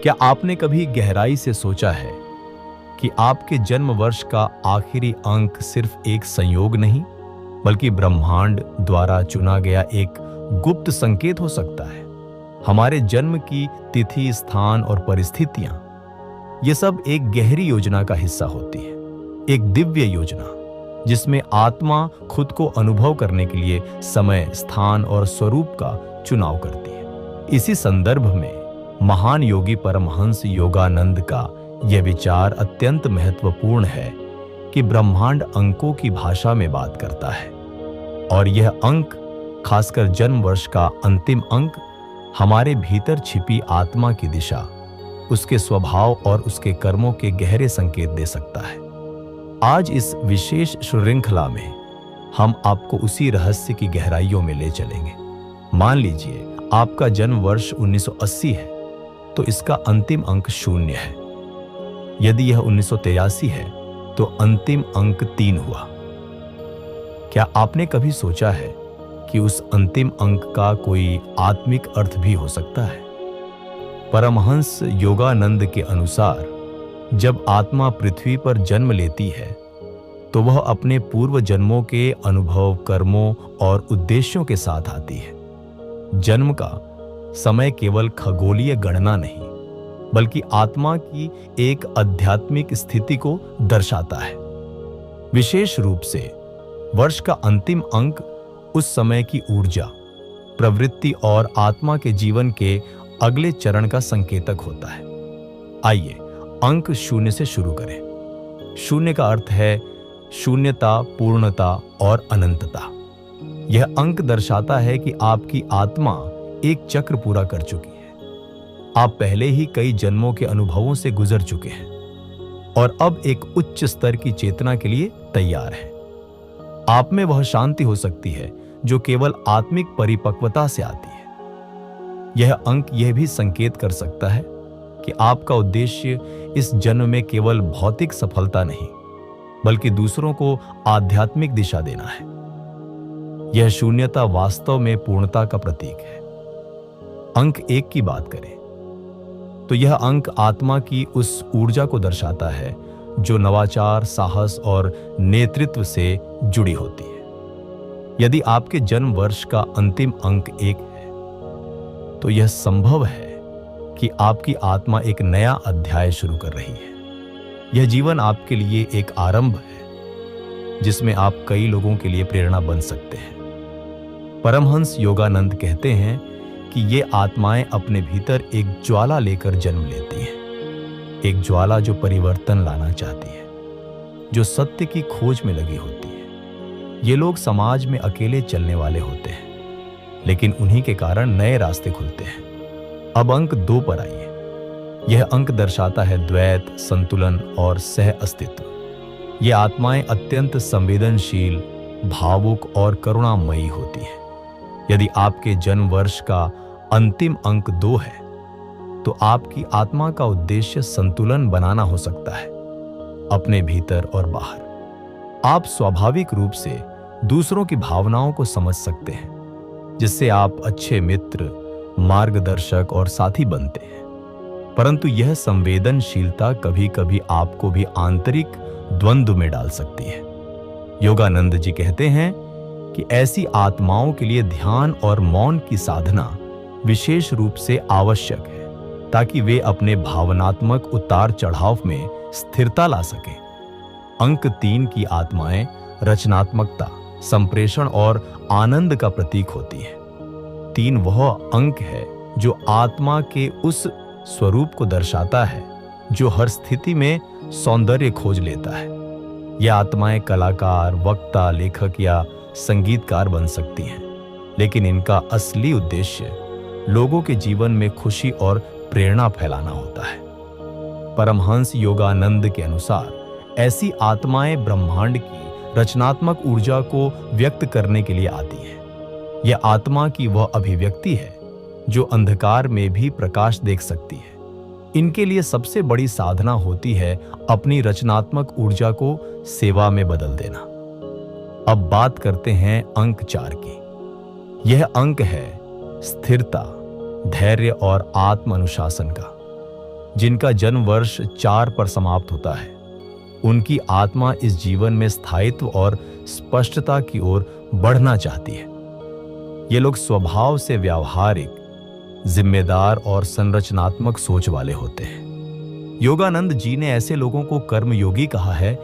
क्या आपने कभी गहराई से सोचा है कि आपके जन्म वर्ष का आखिरी अंक सिर्फ एक संयोग नहीं, बल्कि ब्रह्मांड द्वारा चुना गया एक गुप्त संकेत हो सकता है? हमारे जन्म की तिथि, स्थान और परिस्थितियां, ये सब एक गहरी योजना का हिस्सा होती है, एक दिव्य योजना जिसमें आत्मा खुद को अनुभव करने के लिए समय, स्थान और स्वरूप का चुनाव करती है। इसी संदर्भ में महान योगी परमहंस योगानंद का यह विचार अत्यंत महत्वपूर्ण है कि ब्रह्मांड अंकों की भाषा में बात करता है, और यह अंक, खासकर जन्म वर्ष का अंतिम अंक, हमारे भीतर छिपी आत्मा की दिशा, उसके स्वभाव और उसके कर्मों के गहरे संकेत दे सकता है। आज इस विशेष श्रृंखला में हम आपको उसी रहस्य की गहराइयों में ले चलेंगे। मान लीजिए आपका जन्म वर्ष 1980 है, तो इसका अंतिम अंक 0 है। यदि यह 1983 है, तो अंतिम अंक 3 हुआ। क्या आपने कभी सोचा है कि उस अंतिम अंक का कोई आत्मिक अर्थ भी हो सकता है? परमहंस योगानंद के अनुसार जब आत्मा पृथ्वी पर जन्म लेती है, तो वह अपने पूर्व जन्मों के अनुभव, कर्मों और उद्देश्यों के साथ आती है। जन्म का समय केवल खगोलीय गणना नहीं, बल्कि आत्मा की एक आध्यात्मिक स्थिति को दर्शाता है। विशेष रूप से वर्ष का अंतिम अंक उस समय की ऊर्जा, प्रवृत्ति और आत्मा के जीवन के अगले चरण का संकेतक होता है। आइए अंक 0 से शुरू करें। 0 का अर्थ है शून्यता, पूर्णता और अनंतता। यह अंक दर्शाता है कि आपकी आत्मा एक चक्र पूरा कर चुकी है। आप पहले ही कई जन्मों के अनुभवों से गुजर चुके हैं और अब एक उच्च स्तर की चेतना के लिए तैयार हैं। आप में वह शांति हो सकती है जो केवल आत्मिक परिपक्वता से आती है। यह अंक यह भी संकेत कर सकता है कि आपका उद्देश्य इस जन्म में केवल भौतिक सफलता नहीं, बल्कि दूसरों को आध्यात्मिक दिशा देना है। यह शून्यता वास्तव में पूर्णता का प्रतीक है। अंक 1 की बात करें तो यह अंक आत्मा की उस ऊर्जा को दर्शाता है जो नवाचार, साहस और नेतृत्व से जुड़ी होती है। यदि आपके जन्म वर्ष का अंतिम अंक 1 है, तो यह संभव है कि आपकी आत्मा एक नया अध्याय शुरू कर रही है। यह जीवन आपके लिए एक आरंभ है जिसमें आप कई लोगों के लिए प्रेरणा बन सकते हैं। परमहंस योगानंद कहते हैं कि ये आत्माएं अपने भीतर एक ज्वाला लेकर जन्म लेती हैं, एक ज्वाला जो परिवर्तन लाना चाहती है, जो सत्य की खोज में लगी होती है। ये लोग समाज में अकेले चलने वाले होते हैं, लेकिन उन्हीं के कारण नए रास्ते खुलते हैं। अब अंक 2 पर आइए। यह अंक दर्शाता है द्वैत, संतुलन और सह अस्तित्व। ये आत्माएं अत्यंत संवेदनशील, भावुक और करुणामयी होती हैं। यदि आपके जन्म वर्ष का अंतिम अंक 2 है, तो आपकी आत्मा का उद्देश्य संतुलन बनाना हो सकता है, अपने भीतर और बाहर। आप स्वाभाविक रूप से दूसरों की भावनाओं को समझ सकते हैं, जिससे आप अच्छे मित्र, मार्गदर्शक और साथी बनते हैं। परंतु यह संवेदनशीलता कभी-कभी आपको भी आंतरिक द्वंद्व में डाल सकती है। योगानंद जी कहते हैं कि ऐसी आत्माओं के लिए ध्यान और मौन की साधना विशेष रूप से आवश्यक है, ताकि वे अपने भावनात्मक उतार चढ़ाव में स्थिरता ला सकें। अंक 3 की आत्माएं रचनात्मकता, संप्रेषण और आनंद का प्रतीक होती है। 3 वह अंक है जो आत्मा के उस स्वरूप को दर्शाता है जो हर स्थिति में सौंदर्य खोज लेता है। यह आत्माएं कलाकार, वक्ता, लेखक या संगीतकार बन सकती हैं, लेकिन इनका असली उद्देश्य लोगों के जीवन में खुशी और प्रेरणा फैलाना होता है। परमहंस योगानंद के अनुसार ऐसी आत्माएं ब्रह्मांड की रचनात्मक ऊर्जा को व्यक्त करने के लिए आती हैं। यह आत्मा की वह अभिव्यक्ति है जो अंधकार में भी प्रकाश देख सकती है। इनके लिए सबसे बड़ी साधना होती है अपनी रचनात्मक ऊर्जा को सेवा में बदल देना। अब बात करते हैं अंक 4 की। यह अंक है स्थिरता, धैर्य और आत्म अनुशासन का। जिनका जन्म वर्ष 4 पर समाप्त होता है, उनकी आत्मा इस जीवन में स्थायित्व और स्पष्टता की ओर बढ़ना चाहती है। ये लोग स्वभाव से व्यावहारिक, जिम्मेदार और संरचनात्मक सोच वाले होते हैं। योगानंद जी ने ऐसे लोगों को कर्मयोगी कहा है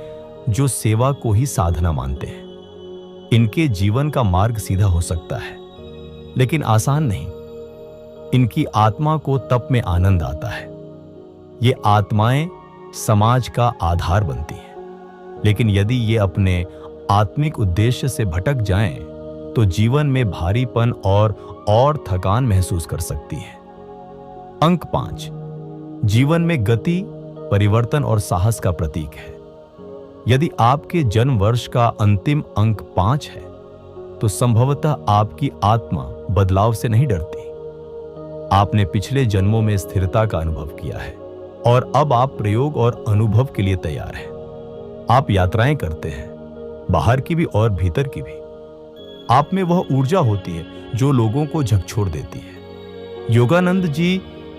जो सेवा को ही साधना मानते हैं। इनके जीवन का मार्ग सीधा हो सकता है, लेकिन आसान नहीं। इनकी आत्मा को तप में आनंद आता है। ये आत्माएं समाज का आधार बनती हैं, लेकिन यदि ये अपने आत्मिक उद्देश्य से भटक जाएं, तो जीवन में भारीपन और थकान महसूस कर सकती हैं। अंक 5 जीवन में गति, परिवर्तन और साहस का प्रतीक है। यदि आपके जन्म वर्ष का अंतिम अंक 5 है, तो संभवतः आपकी आत्मा बदलाव से नहीं डरती। आपने पिछले जन्मों में स्थिरता का अनुभव किया है और अब आप प्रयोग और अनुभव के लिए तैयार हैं। आप यात्राएं करते हैं, बाहर की भी और भीतर की भी। आप में वह ऊर्जा होती है जो लोगों को झकझोर देती है। योगानंद जी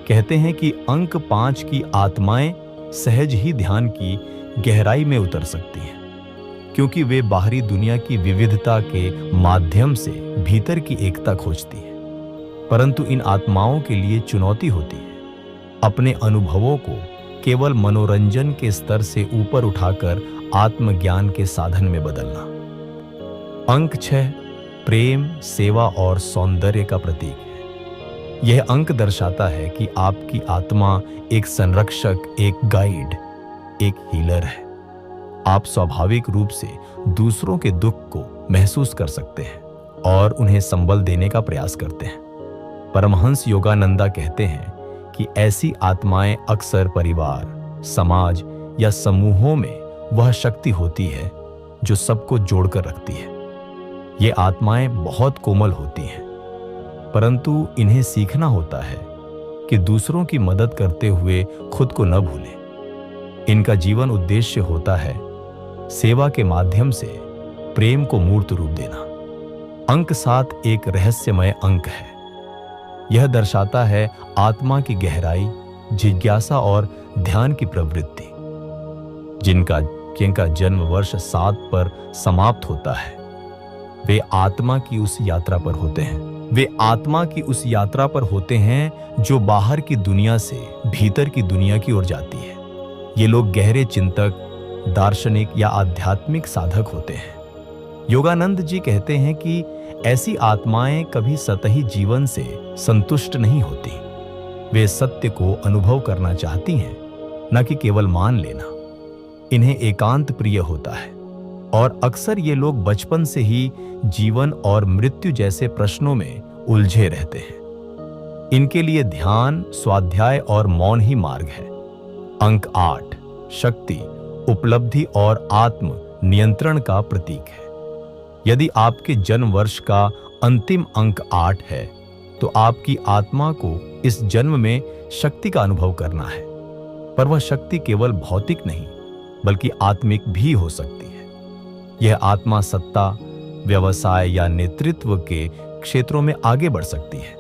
कहते हैं कि अंक 5 की आत्माएं सहज ही ध्यान की गहराई में उतर सकती हैं, क्योंकि वे बाहरी दुनिया की विविधता के माध्यम से भीतर की एकता खोजती हैं। परंतु इन आत्माओं के लिए चुनौती होती है अपने अनुभवों को केवल मनोरंजन के स्तर से ऊपर उठाकर आत्मज्ञान के साधन में बदलना। अंक 6 प्रेम, सेवा और सौंदर्य का प्रतीक है। यह अंक दर्शाता है कि आपकी आत्मा एक संरक्षक, एक गाइड, एक हीलर है। आप स्वाभाविक रूप से दूसरों के दुख को महसूस कर सकते हैं और उन्हें संबल देने का प्रयास करते हैं। परमहंस योगानंदा कहते हैं कि ऐसी आत्माएं अक्सर परिवार, समाज या समूहों में वह शक्ति होती है जो सबको जोड़कर रखती है। ये आत्माएं बहुत कोमल होती हैं, परंतु इन्हें सीखना होता है कि दूसरों की मदद करते हुए खुद को न भूलें। इनका जीवन उद्देश्य होता है सेवा के माध्यम से प्रेम को मूर्त रूप देना। अंक 7 एक रहस्यमय अंक है। यह दर्शाता है आत्मा की गहराई, जिज्ञासा और ध्यान की प्रवृत्ति। जिनका जन्म वर्ष 7 पर समाप्त होता है, वे आत्मा की उस यात्रा पर होते हैं। वे आत्मा की उस यात्रा पर होते हैं जो बाहर की दुनिया से भीतर की दुनिया की ओर जाती है। ये लोग गहरे चिंतक, दार्शनिक या आध्यात्मिक साधक होते हैं। योगानंद जी कहते हैं कि ऐसी आत्माएं कभी सतही जीवन से संतुष्ट नहीं होती। वे सत्य को अनुभव करना चाहती हैं, न कि केवल मान लेना। इन्हें एकांत प्रिय होता है और अक्सर ये लोग बचपन से ही जीवन और मृत्यु जैसे प्रश्नों में उलझे रहते हैं। इनके लिए ध्यान, स्वाध्याय और मौन ही मार्ग है। अंक 8 शक्ति, उपलब्धि और आत्म नियंत्रण का प्रतीक है। यदि आपके जन्म वर्ष का अंतिम अंक 8 है, तो आपकी आत्मा को इस जन्म में शक्ति का अनुभव करना है। पर वह शक्ति केवल भौतिक नहीं, बल्कि आत्मिक भी हो सकती है। यह आत्मा सत्ता, व्यवसाय या नेतृत्व के क्षेत्रों में आगे बढ़ सकती है,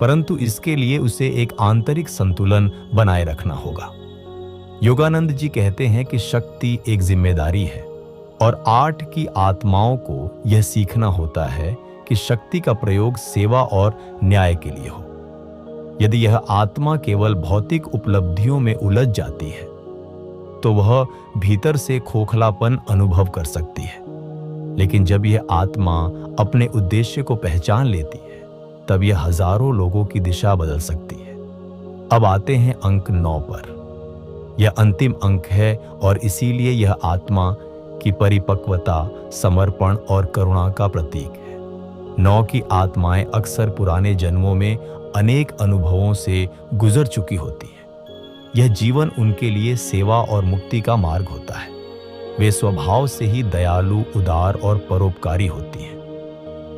परंतु इसके लिए उसे एक आंतरिक संतुलन बनाए रखना होगा। योगानंद जी कहते हैं कि शक्ति एक जिम्मेदारी है और 8 की आत्माओं को यह सीखना होता है कि शक्ति का प्रयोग सेवा और न्याय के लिए हो। यदि यह आत्मा केवल भौतिक उपलब्धियों में उलझ जाती है, तो वह भीतर से खोखलापन अनुभव कर सकती है। लेकिन जब यह आत्मा अपने उद्देश्य को पहचान लेती है, तब यह हजारों लोगों की दिशा बदल सकती है। अब आते हैं अंक 9 पर। यह अंतिम अंक है और इसीलिए यह आत्मा की परिपक्वता, समर्पण और करुणा का प्रतीक है। 9 की आत्माएं अक्सर पुराने जन्मों में अनेक अनुभवों से गुजर चुकी होती हैं। यह जीवन उनके लिए सेवा और मुक्ति का मार्ग होता है। वे स्वभाव से ही दयालु, उदार और परोपकारी होती हैं।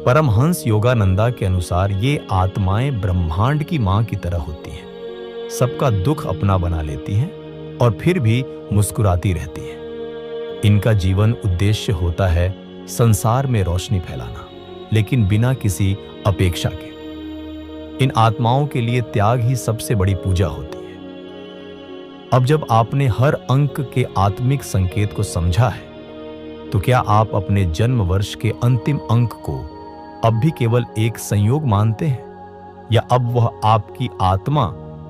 परमहंस योगानंदा के अनुसार ये आत्माएं ब्रह्मांड की मां की तरह होती हैं। सबका दुख अपना बना लेती हैं और फिर भी मुस्कुराती रहती हैं। इनका जीवन उद्देश्य होता है संसार में रोशनी फैलाना, लेकिन बिना किसी अपेक्षा के। इन आत्माओं के लिए त्याग ही सबसे बड़ी पूजा होती है। अब जब आपने हर अंक के आत्मिक संकेत को समझा है, तो क्या आप अपने जन्म वर्ष के अंतिम अंक को अब भी केवल एक संयोग मानते हैं, या अब वह आपकी आत्मा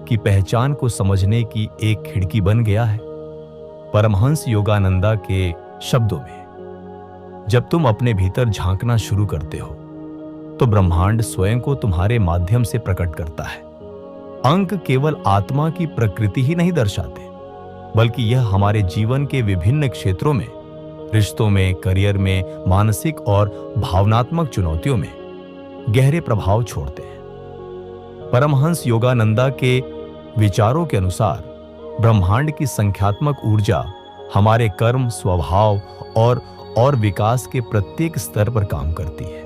की पहचान को समझने की एक खिड़की बन गया है? परमहंस योगानंदा के शब्दों में, जब तुम अपने भीतर झांकना शुरू करते हो, तो ब्रह्मांड स्वयं को तुम्हारे माध्यम से प्रकट करता है। अंक केवल आत्मा की प्रकृति ही नहीं दर्शाते, बल्कि यह हमारे जीवन के विभिन्न क्षेत्रों में, रिश्तों में, करियर में, मानसिक और भावनात्मक चुनौतियों में गहरे प्रभाव छोड़ते हैं। परमहंस योगानंदा के विचारों के अनुसार ब्रह्मांड की संख्यात्मक ऊर्जा हमारे कर्म, स्वभाव और विकास के प्रत्येक स्तर पर काम करती है।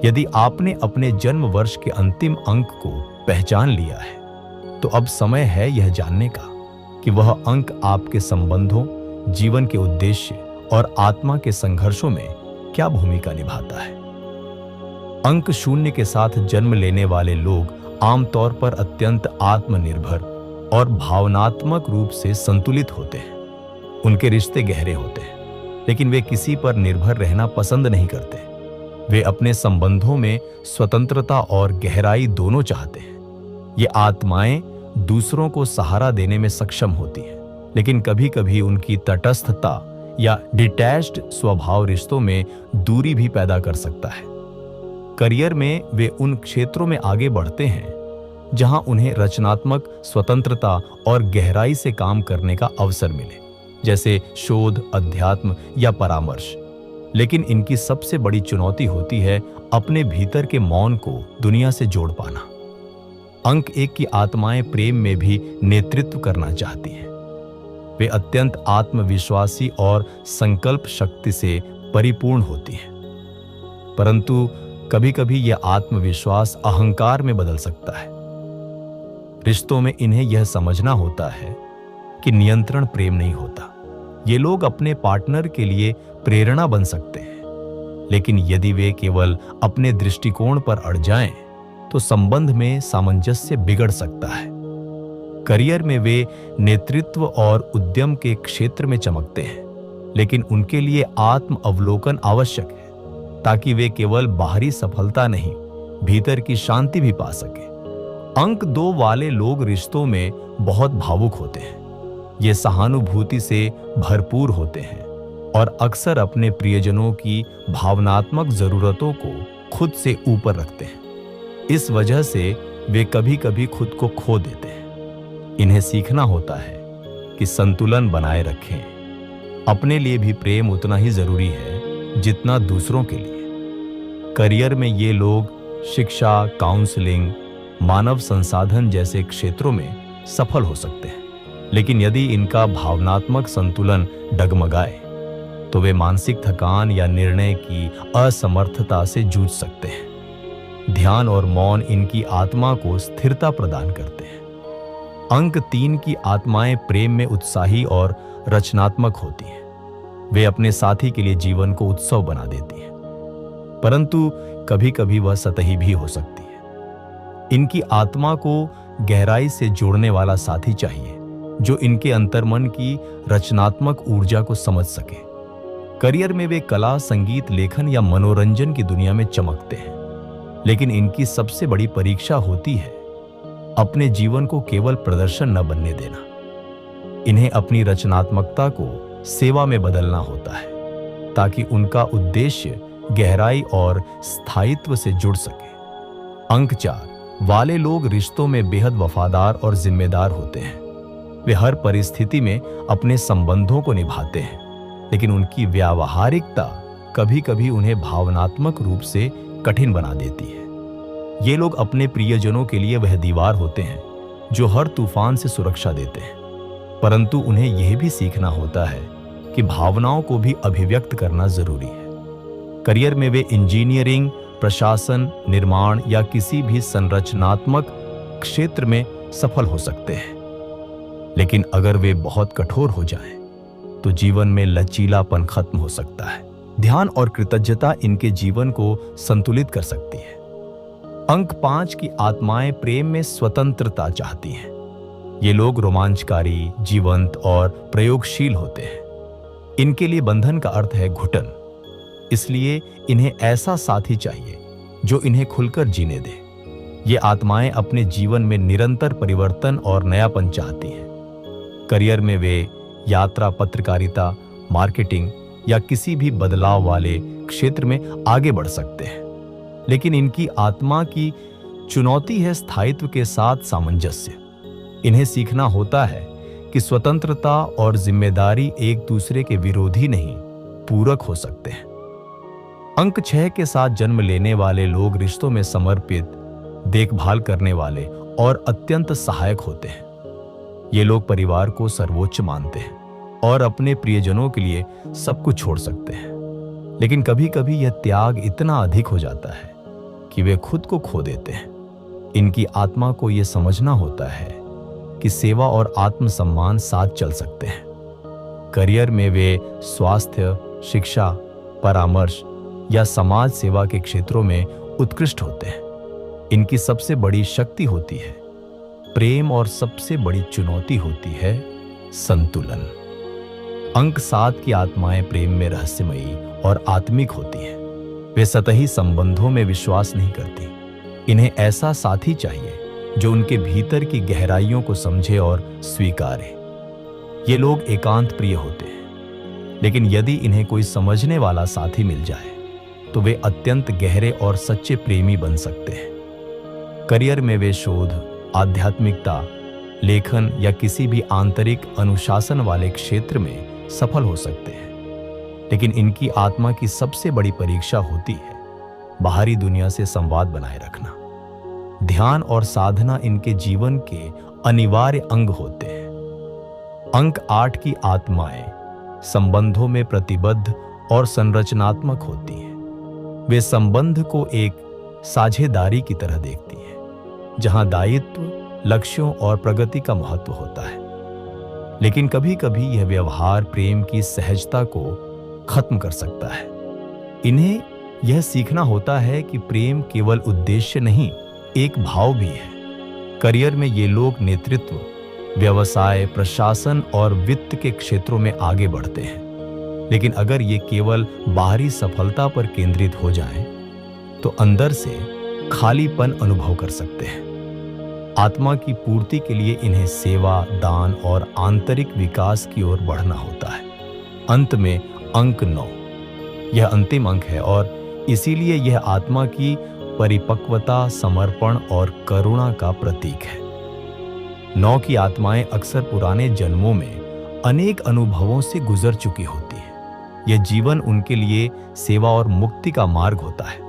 यदि आपने अपने जन्म वर्ष के अंतिम अंक को पहचान लिया है, तो अब समय है यह जानने का कि वह अंक आपके संबंधों, जीवन के उद्देश्य और आत्मा के संघर्षों में क्या भूमिका निभाता है। अंक शून्य के साथ जन्म लेने वाले लोग आमतौर पर अत्यंत आत्मनिर्भर और भावनात्मक रूप से संतुलित होते हैं। उनके रिश्ते गहरे होते हैं, लेकिन वे किसी पर निर्भर रहना पसंद नहीं करते। वे अपने संबंधों में स्वतंत्रता और गहराई दोनों चाहते हैं। ये आत्माएं दूसरों को सहारा देने में सक्षम होती हैं, लेकिन कभी-कभी उनकी तटस्थता या डिटैच्ड स्वभाव रिश्तों में दूरी भी पैदा कर सकता है। करियर में वे उन क्षेत्रों में आगे बढ़ते हैं जहां उन्हें रचनात्मक स्वतंत्रता और गहराई से काम करने का अवसर मिले, जैसे शोध, अध्यात्म या परामर्श। लेकिन इनकी सबसे बड़ी चुनौती होती है अपने भीतर के मौन को दुनिया से जोड़ पाना। अंक 1 की आत्माएं प्रेम में भी नेतृत्व करना चाहती हैं। वे अत्यंत आत्मविश्वासी और संकल्प शक्ति से परिपूर्ण होती हैं, परंतु कभी-कभी यह आत्मविश्वास अहंकार में बदल सकता है। रिश्तों में इन्हें यह समझना होता है कि नियंत्रण प्रेम नहीं होता। ये लोग अपने पार्टनर के लिए प्रेरणा बन सकते हैं, लेकिन यदि वे केवल अपने दृष्टिकोण पर अड़ जाएं, तो संबंध में सामंजस्य बिगड़ सकता है। करियर में वे नेतृत्व और उद्यम के क्षेत्र में चमकते हैं, लेकिन उनके लिए आत्म अवलोकन आवश्यक है, ताकि वे केवल बाहरी सफलता नहीं, भीतर की शांति भी पा सके। अंक 2 वाले लोग रिश्तों में बहुत भावुक होते हैं। ये सहानुभूति से भरपूर होते हैं और अक्सर अपने प्रियजनों की भावनात्मक जरूरतों को खुद से ऊपर रखते हैं। इस वजह से वे कभी-कभी खुद को खो देते हैं। इन्हें सीखना होता है कि संतुलन बनाए रखें। अपने लिए भी प्रेम उतना ही जरूरी है जितना दूसरों के लिए। करियर में ये लोग शिक्षा, काउंसलिंग, मानव संसाधन जैसे क्षेत्रों में सफल हो सकते हैं, लेकिन यदि इनका भावनात्मक संतुलन डगमगाए, तो वे मानसिक थकान या निर्णय की असमर्थता से जूझ सकते हैं। ध्यान और मौन इनकी आत्मा को स्थिरता प्रदान करते हैं। अंक 3 की आत्माएं प्रेम में उत्साही और रचनात्मक होती हैं। वे अपने साथी के लिए जीवन को उत्सव बना देती हैं, परंतु कभी-कभी वह सतही भी हो सकती है। इनकी आत्मा को गहराई से जोड़ने वाला साथी चाहिए, जो इनके अंतर्मन की रचनात्मक ऊर्जा को समझ सके। करियर में वे कला, संगीत, लेखन या मनोरंजन की दुनिया में चमकते हैं, लेकिन इनकी सबसे बड़ी परीक्षा होती है अपने जीवन को केवल प्रदर्शन न बनने देना। इन्हें अपनी रचनात्मकता को सेवा में बदलना होता है, ताकि उनका उद्देश्य गहराई और स्थायित्व से जुड़ सके। अंक 4 वाले लोग रिश्तों में बेहद वफादार और जिम्मेदार होते हैं। वे हर परिस्थिति में अपने संबंधों को निभाते हैं, लेकिन उनकी व्यावहारिकता कभी-कभी उन्हें भावनात्मक रूप से कठिन बना देती है। ये लोग अपने प्रियजनों के लिए वह दीवार होते हैं जो हर तूफान से सुरक्षा देते हैं, परंतु उन्हें यह भी सीखना होता है कि भावनाओं को भी अभिव्यक्त करना जरूरी है। करियर में वे इंजीनियरिंग, प्रशासन, निर्माण या किसी भी संरचनात्मक क्षेत्र में सफल हो सकते हैं, लेकिन अगर वे बहुत कठोर हो जाएं, तो जीवन में लचीलापन खत्म हो सकता है। ध्यान और कृतज्ञता इनके जीवन को संतुलित कर सकती है। अंक 5 की आत्माएं प्रेम में स्वतंत्रता चाहती हैं। ये लोग रोमांचकारी, जीवंत और प्रयोगशील होते हैं। इनके लिए बंधन का अर्थ है घुटन, इसलिए इन्हें ऐसा साथी चाहिए जो इन्हें खुलकर जीने दे। ये आत्माएं अपने जीवन में निरंतर परिवर्तन और नयापन चाहती हैं। करियर में वे यात्रा, पत्रकारिता, मार्केटिंग या किसी भी बदलाव वाले क्षेत्र में आगे बढ़ सकते हैं, लेकिन इनकी आत्मा की चुनौती है स्थायित्व के साथ सामंजस्य। इन्हें सीखना होता है कि स्वतंत्रता और जिम्मेदारी एक दूसरे के विरोधी नहीं, पूरक हो सकते हैं। अंक 6 के साथ जन्म लेने वाले लोग रिश्तों में समर्पित, देखभाल करने वाले और अत्यंत सहायक होते हैं। ये लोग परिवार को सर्वोच्च मानते हैं और अपने प्रियजनों के लिए सब कुछ छोड़ सकते हैं, लेकिन कभी कभी यह त्याग इतना अधिक हो जाता है कि वे खुद को खो देते हैं। इनकी आत्मा को यह समझना होता है कि सेवा और आत्मसम्मान साथ चल सकते हैं। करियर में वे स्वास्थ्य, शिक्षा, परामर्श या समाज सेवा के क्षेत्रों में उत्कृष्ट होते हैं। इनकी सबसे बड़ी शक्ति होती है प्रेम और सबसे बड़ी चुनौती होती है संतुलन। अंक 7 की आत्माएं प्रेम में रहस्यमयी और आत्मिक होती हैं। वे सतही संबंधों में विश्वास नहीं करती। इन्हें ऐसा साथी चाहिए जो उनके भीतर की गहराइयों को समझे और स्वीकारे। ये लोग एकांत प्रिय होते हैं, लेकिन यदि इन्हें कोई समझने वाला साथी मिल जाए तो वे अत्यंत गहरे और सच्चे प्रेमी बन सकते हैं। करियर में वे शोध, आध्यात्मिकता, लेखन या किसी भी आंतरिक अनुशासन वाले क्षेत्र में सफल हो सकते हैं, लेकिन इनकी आत्मा की सबसे बड़ी परीक्षा होती है बाहरी दुनिया से संवाद बनाए रखना। ध्यान और साधना इनके जीवन के अनिवार्य अंग होते हैं। अंक 8 की आत्माएं संबंधों में प्रतिबद्ध और संरचनात्मक होती हैं। वे संबंध को एक साझेदारी की तरह देखती हैं, जहां दायित्व, लक्ष्यों और प्रगति का महत्व होता है। लेकिन कभी कभी यह व्यवहार प्रेम की सहजता को खत्म कर सकता है। इन्हें यह सीखना होता है कि प्रेम केवल उद्देश्य नहीं, एक भाव भी है। करियर में ये लोग नेतृत्व, व्यवसाय, प्रशासन और वित्त के क्षेत्रों में आगे बढ़ते हैं, लेकिन अगर ये केवल बाहरी सफलता पर केंद्रित हो जाएं, तो अंदर से खालीपन अनुभव कर सकते हैं। आत्मा की पूर्ति के लिए इन्हें सेवा, दान और आंतरिक विकास की ओर बढ़ना होता है। अंत में अंक 9, यह अंतिम अंक है और इसीलिए यह आत्मा की परिपक्वता, समर्पण और करुणा का प्रतीक है। 9 की आत्माएं अक्सर पुराने जन्मों में अनेक अनुभवों से गुजर चुकी होती हैं। यह जीवन उनके लिए सेवा और मुक्ति का मार्ग होता है।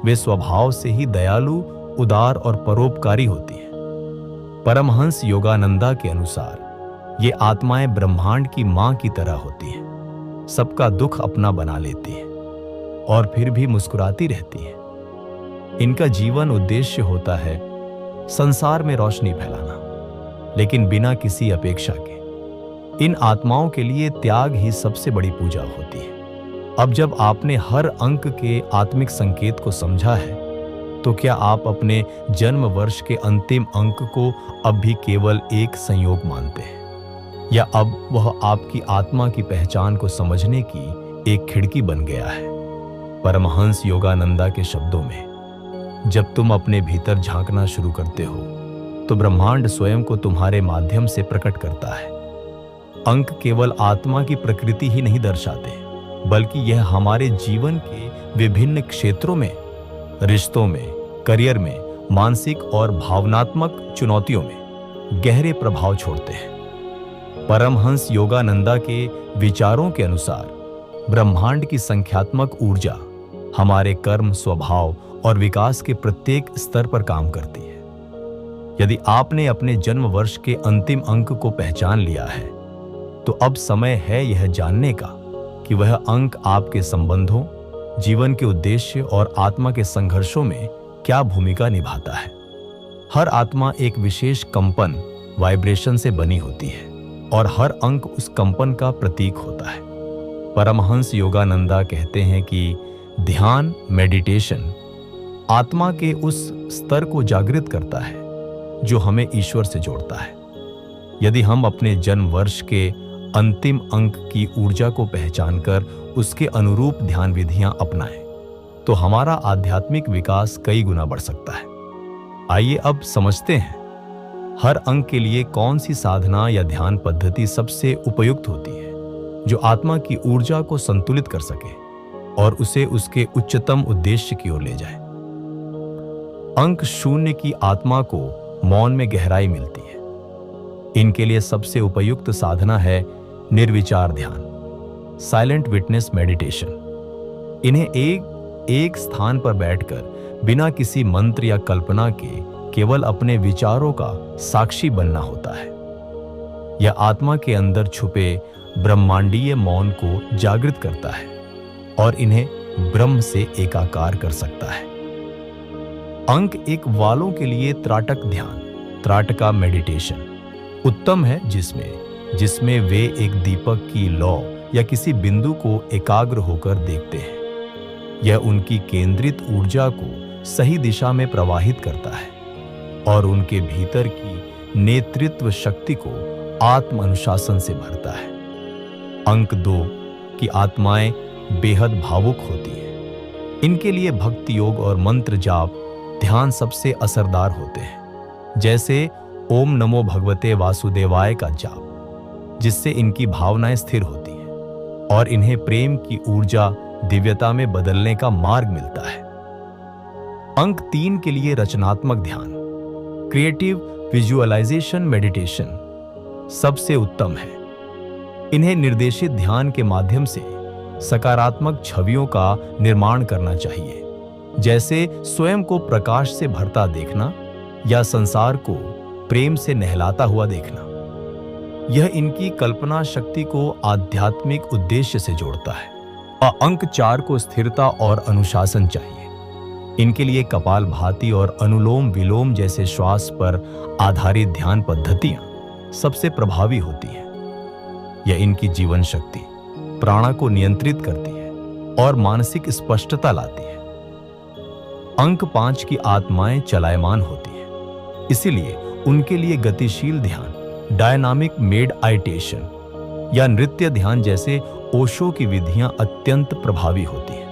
वे स्वभाव से ही दयालु, उदार और परोपकारी होती हैं। परमहंस योगानंदा के अनुसार ये आत्माएं ब्रह्मांड की मां की तरह होती हैं। सबका दुख अपना बना लेती हैं और फिर भी मुस्कुराती रहती हैं। इनका जीवन उद्देश्य होता है संसार में रोशनी फैलाना, लेकिन बिना किसी अपेक्षा के। इन आत्माओं के लिए त्याग ही सबसे बड़ी पूजा होती है। अब जब आपने हर अंक के आत्मिक संकेत को समझा है, तो क्या आप अपने जन्म वर्ष के अंतिम अंक को अब भी केवल एक संयोग मानते हैं, या अब वह आपकी आत्मा की पहचान को समझने की एक खिड़की बन गया है? परमहंस योगानंदा के शब्दों में, जब तुम अपने भीतर झांकना शुरू करते हो तो ब्रह्मांड स्वयं को तुम्हारे माध्यम से प्रकट करता है। अंक केवल आत्मा की प्रकृति ही नहीं दर्शाते, बल्कि यह हमारे जीवन के विभिन्न क्षेत्रों में, रिश्तों में, करियर में, मानसिक और भावनात्मक चुनौतियों में गहरे प्रभाव छोड़ते हैं। परमहंस योगानंदा के विचारों के अनुसार ब्रह्मांड की संख्यात्मक ऊर्जा हमारे कर्म, स्वभाव और विकास के प्रत्येक स्तर पर काम करती है। यदि आपने अपने जन्म वर्ष के अंतिम अंक को पहचान लिया है, तो अब समय है यह जानने का कि वह अंक आपके संबंधों, जीवन के उद्देश्य और आत्मा के संघर्षों में क्या भूमिका निभाता है। हर आत्मा एक विशेष कंपन, वाइब्रेशन से बनी होती है और हर अंक उस कंपन का प्रतीक होता है। परमहंस योगानंदा कहते हैं कि ध्यान, मेडिटेशन आत्मा के उस स्तर को जागृत करता है जो हमें ईश्वर से जोड़ता है। यदि हम अपने जन्म वर्ष के अंतिम अंक की ऊर्जा को पहचानकर उसके अनुरूप ध्यान विधियां अपनाएं, तो हमारा आध्यात्मिक विकास कई गुना बढ़ सकता है। आइए अब समझते हैं हर अंक के लिए कौन सी साधना या ध्यान पद्धति सबसे उपयुक्त होती है, जो आत्मा की ऊर्जा को संतुलित कर सके और उसे उसके उच्चतम उद्देश्य की ओर ले जाए। अंक 0 की आत्मा को मौन में गहराई मिलती है। इनके लिए सबसे उपयुक्त साधना है निर्विचार ध्यान, साइलेंट विटनेस मेडिटेशन। इन्हें एक स्थान पर बैठकर बिना किसी मंत्र या कल्पना के केवल अपने विचारों का साक्षी बनना होता है। यह आत्मा के अंदर छुपे ब्रह्मांडीय मौन को जागृत करता है और इन्हें ब्रह्म से एकाकार कर सकता है। अंक 1 वालों के लिए त्राटक ध्यान, त्राटका मेडिटेशन उत्तम है, जिसमें वे एक दीपक की लौ या किसी बिंदु को एकाग्र होकर देखते हैं। यह उनकी केंद्रित ऊर्जा को सही दिशा में प्रवाहित करता है और उनके भीतर की नेतृत्व शक्ति को आत्म अनुशासन से भरता है। अंक 2 की आत्माएं बेहद भावुक होती हैं। इनके लिए भक्ति योग और मंत्र जाप ध्यान सबसे असरदार होते हैं, जैसे ओम नमो भगवते वासुदेवाय का जाप, जिससे इनकी भावनाएं स्थिर होती हैं और इन्हें प्रेम की ऊर्जा दिव्यता में बदलने का मार्ग मिलता है। अंक 3 के लिए रचनात्मक ध्यान, क्रिएटिव विजुअलाइजेशन मेडिटेशन सबसे उत्तम है। इन्हें निर्देशित ध्यान के माध्यम से सकारात्मक छवियों का निर्माण करना चाहिए, जैसे स्वयं को प्रकाश से भरता देखना या संसार को प्रेम से नहलाता हुआ देखना। यह इनकी कल्पना शक्ति को आध्यात्मिक उद्देश्य से जोड़ता है। और अंक 4 को स्थिरता और अनुशासन चाहिए। इनके लिए कपालभाति और अनुलोम विलोम जैसे श्वास पर आधारित ध्यान पद्धतियां सबसे प्रभावी होती हैं। यह इनकी जीवन शक्ति, प्राणा को नियंत्रित करती है और मानसिक स्पष्टता लाती है। अंक 5 की आत्माएं चलायमान होती हैं, इसीलिए उनके लिए गतिशील ध्यान, डायनामिक मेडिटेशन या नृत्य ध्यान जैसे ओशो की विधियां अत्यंत प्रभावी होती हैं।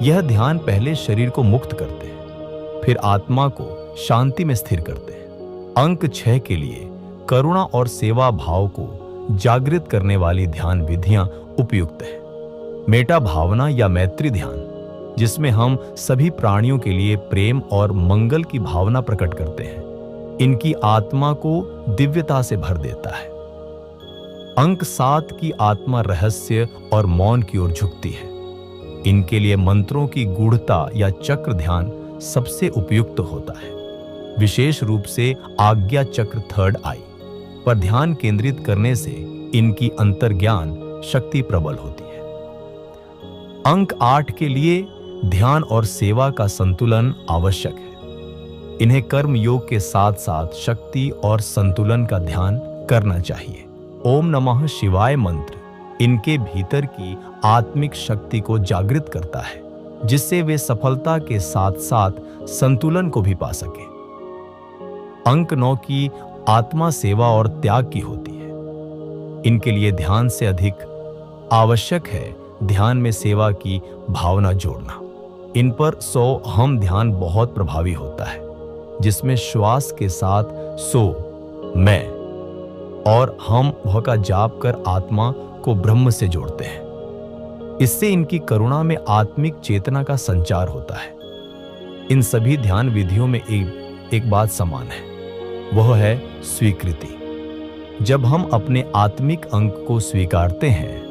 यह ध्यान पहले शरीर को मुक्त करते हैं, फिर आत्मा को शांति में स्थिर करते हैं। अंक 6 के लिए करुणा और सेवा भाव को जागृत करने वाली ध्यान विधियां उपयुक्त हैं। मेटा भावना या मैत्री ध्यान, जिसमें हम सभी प्राणियों के लिए प्रेम और मंगल की भावना प्रकट करते हैं, इनकी आत्मा को दिव्यता से भर देता है। अंक 7 की आत्मा रहस्य और मौन की ओर झुकती है। इनके लिए मंत्रों की गूढ़ता या चक्र ध्यान सबसे उपयुक्त होता है, विशेष रूप से आज्ञा चक्र 3rd आई पर ध्यान केंद्रित करने से इनकी अंतर्ज्ञान शक्ति प्रबल होती है। अंक 8 के लिए ध्यान और सेवा का संतुलन आवश्यक है। इन्हें कर्म योग के साथ साथ शक्ति और संतुलन का ध्यान करना चाहिए। ओम नमः शिवाय मंत्र इनके भीतर की आत्मिक शक्ति को जागृत करता है, जिससे वे सफलता के साथ साथ संतुलन को भी पा सके। अंक 9 की आत्मा सेवा और त्याग की होती है। इनके लिए ध्यान से अधिक आवश्यक है ध्यान में सेवा की भावना जोड़ना। इन पर 100 हम ध्यान बहुत प्रभावी होता है, जिसमें श्वास के साथ सो, मैं और हम वह का जाप कर आत्मा को ब्रह्म से जोड़ते हैं। इससे इनकी करुणा में आत्मिक चेतना का संचार होता है। इन सभी ध्यान विधियों में एक बात समान है, वह है स्वीकृति। जब हम अपने आत्मिक अंक को स्वीकारते हैं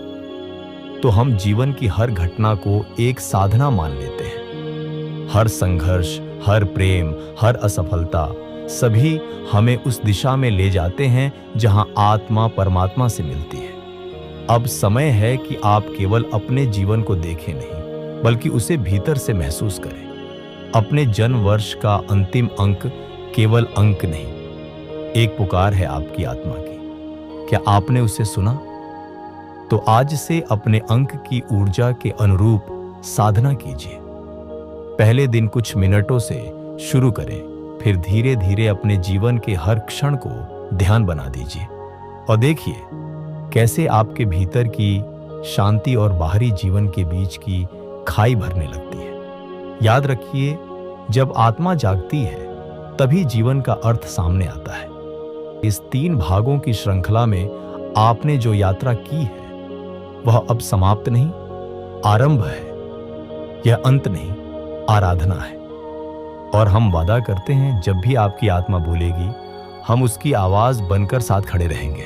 तो हम जीवन की हर घटना को एक साधना मान लेते हैं। हर संघर्ष, हर प्रेम, हर असफलता सभी हमें उस दिशा में ले जाते हैं जहां आत्मा परमात्मा से मिलती है। अब समय है कि आप केवल अपने जीवन को देखें नहीं, बल्कि उसे भीतर से महसूस करें। अपने जन्म वर्ष का अंतिम अंक केवल अंक नहीं, एक पुकार है आपकी आत्मा की। क्या आपने उसे सुना? तो आज से अपने अंक की ऊर्जा के अनुरूप साधना कीजिए। पहले दिन कुछ मिनटों से शुरू करें, फिर धीरे धीरे अपने जीवन के हर क्षण को ध्यान बना दीजिए और देखिए कैसे आपके भीतर की शांति और बाहरी जीवन के बीच की खाई भरने लगती है। याद रखिए, जब आत्मा जागती है तभी जीवन का अर्थ सामने आता है। इस 3 भागों की श्रृंखला में आपने जो यात्रा की है वह अब समाप्त नहीं, आरंभ है। यह अंत नहीं, आराधना है। और हम वादा करते हैं, जब भी आपकी आत्मा बोलेगी हम उसकी आवाज बनकर साथ खड़े रहेंगे।